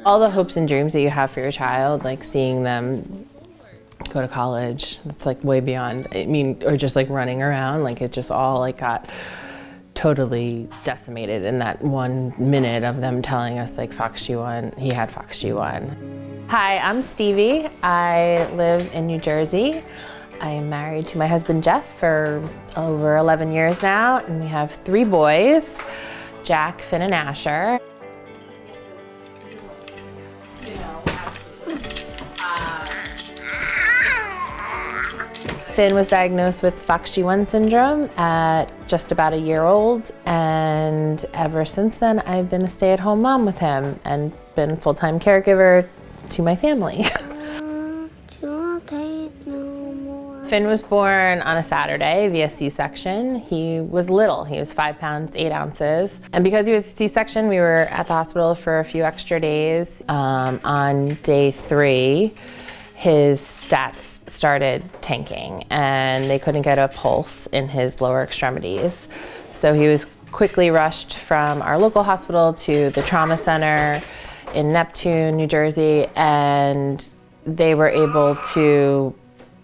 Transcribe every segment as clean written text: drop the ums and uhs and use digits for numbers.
All the hopes and dreams that you have for your child, like seeing them go to college, that's like way beyond, I mean, or just like running around, like it just all like got totally decimated in that 1 minute of them telling us like FOXG1, he had FOXG1. Hi, I'm Stevie. I live in New Jersey. I am married to my husband Jeff for over 11 years now, and we have 3 boys, Jack, Finn, and Asher. Finn was diagnosed with FOXG1 Syndrome at just about a year old, and ever since then I've been a stay-at-home mom with him and been full-time caregiver to my family. Finn was born on a Saturday via C-section. He was little, he was 5 pounds, 8 ounces. And because he was C-section, we were at the hospital for a few extra days. On day 3, his stats started tanking and they couldn't get a pulse in his lower extremities. So he was quickly rushed from our local hospital to the trauma center in Neptune, New Jersey, and they were able to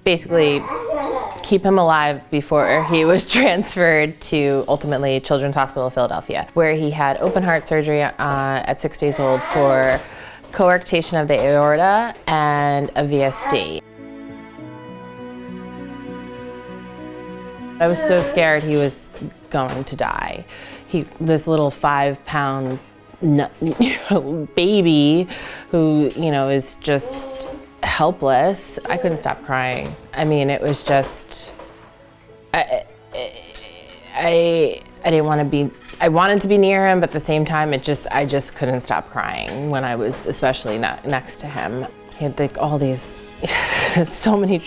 basically keep him alive before he was transferred to ultimately Children's Hospital of Philadelphia, where he had open heart surgery at 6 days old for coarctation of the aorta and a VSD. I was so scared he was going to die. This little 5-pound baby who, is just helpless. I couldn't stop crying. I mean, it was just, I didn't want to be, I wanted to be near him, but at the same time, I just couldn't stop crying when I was especially next to him. He had like all these, so many,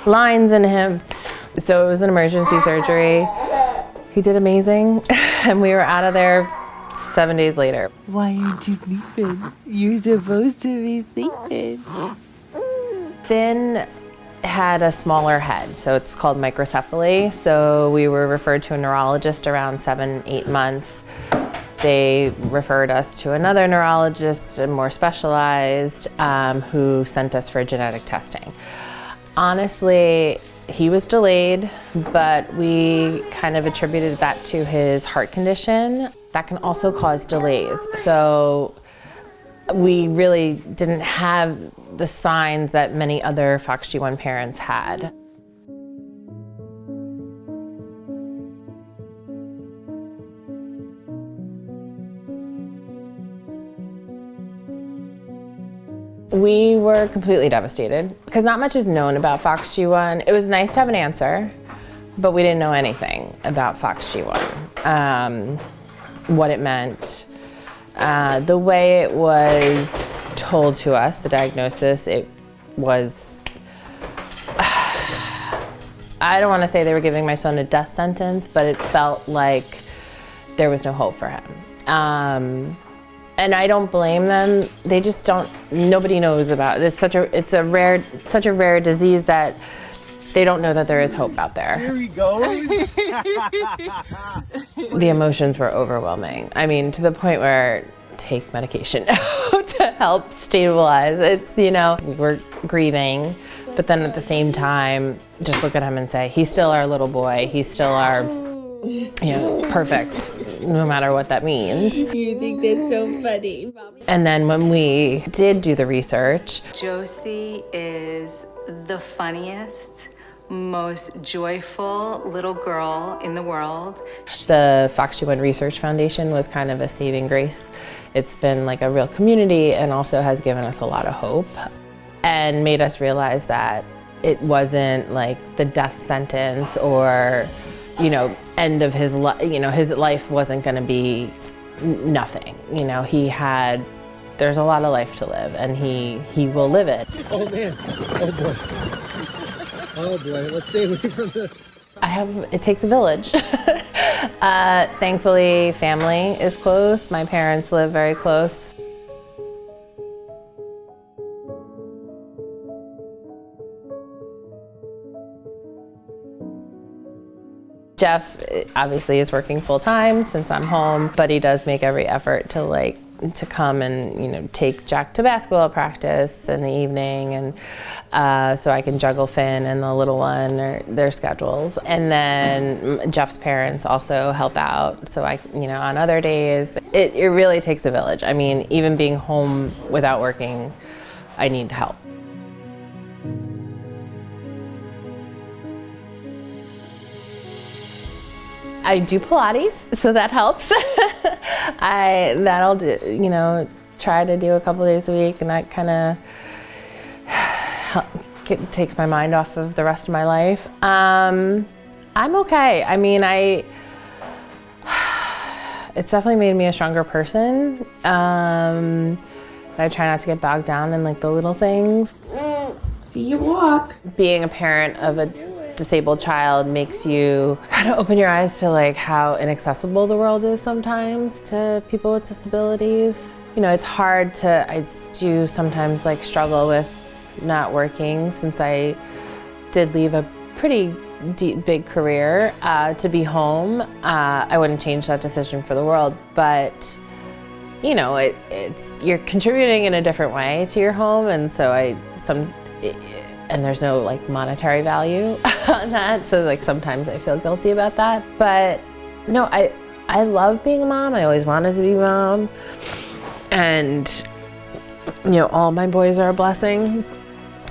lines in him. So it was an emergency surgery. He did amazing, and we were out of there 7 days later. Why aren't you sleeping? You're supposed to be sleeping. Finn had a smaller head, so it's called microcephaly. So we were referred to a neurologist around 7-8 months. They referred us to another neurologist, more specialized, who sent us for genetic testing. Honestly, he was delayed, but we kind of attributed that to his heart condition. That can also cause delays. So we really didn't have the signs that many other FOXG1 parents had. We were completely devastated because not much is known about FOXG1. It was nice to have an answer, but we didn't know anything about FOXG1, what it meant. The way it was told to us, the diagnosis, it was, I don't want to say they were giving my son a death sentence, but it felt like there was no hope for him. And I don't blame them. They just don't, nobody knows about it. It's such a rare disease that they don't know that there is hope out there. Here he goes. The emotions were overwhelming. I mean, to the point where take medication to help stabilize. It's, we were grieving, but then at the same time, just look at him and say, he's still our little boy. He's still our, perfect, no matter what that means. You think that's so funny. And then when we did do the research, Josie is the funniest, most joyful little girl in the world. The FOXG1 Research Foundation was kind of a saving grace. It's been like a real community and also has given us a lot of hope and made us realize that it wasn't like the death sentence or end of his life. His life wasn't going to be nothing. There's a lot of life to live, and he will live it. Oh man, oh boy. Oh boy, let's stay away from the... It takes a village. Thankfully, family is close. My parents live very close. Jeff obviously is working full time since I'm home, but he does make every effort to to come and take Jack to basketball practice in the evening, and so I can juggle Finn and the little one or their schedules. And then Jeff's parents also help out, so I on other days it really takes a village. I mean, even being home without working, I need help. I do Pilates, so that helps. That'll do, try to do a couple days a week, and that kind of takes my mind off of the rest of my life. I'm okay. I mean, it's definitely made me a stronger person. I try not to get bogged down in like the little things. See you walk. Being a parent of a disabled child makes you kind of open your eyes to like how inaccessible the world is sometimes to people with disabilities. It's hard I do sometimes like struggle with not working, since I did leave a pretty big career to be home. I wouldn't change that decision for the world, but you're contributing in a different way to your home, and so and there's no like monetary value on that, so like sometimes I feel guilty about that. But no, I love being a mom. I always wanted to be a mom, and all my boys are a blessing,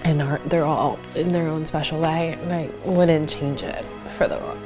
and they're all in their own special way, and I wouldn't change it for the world.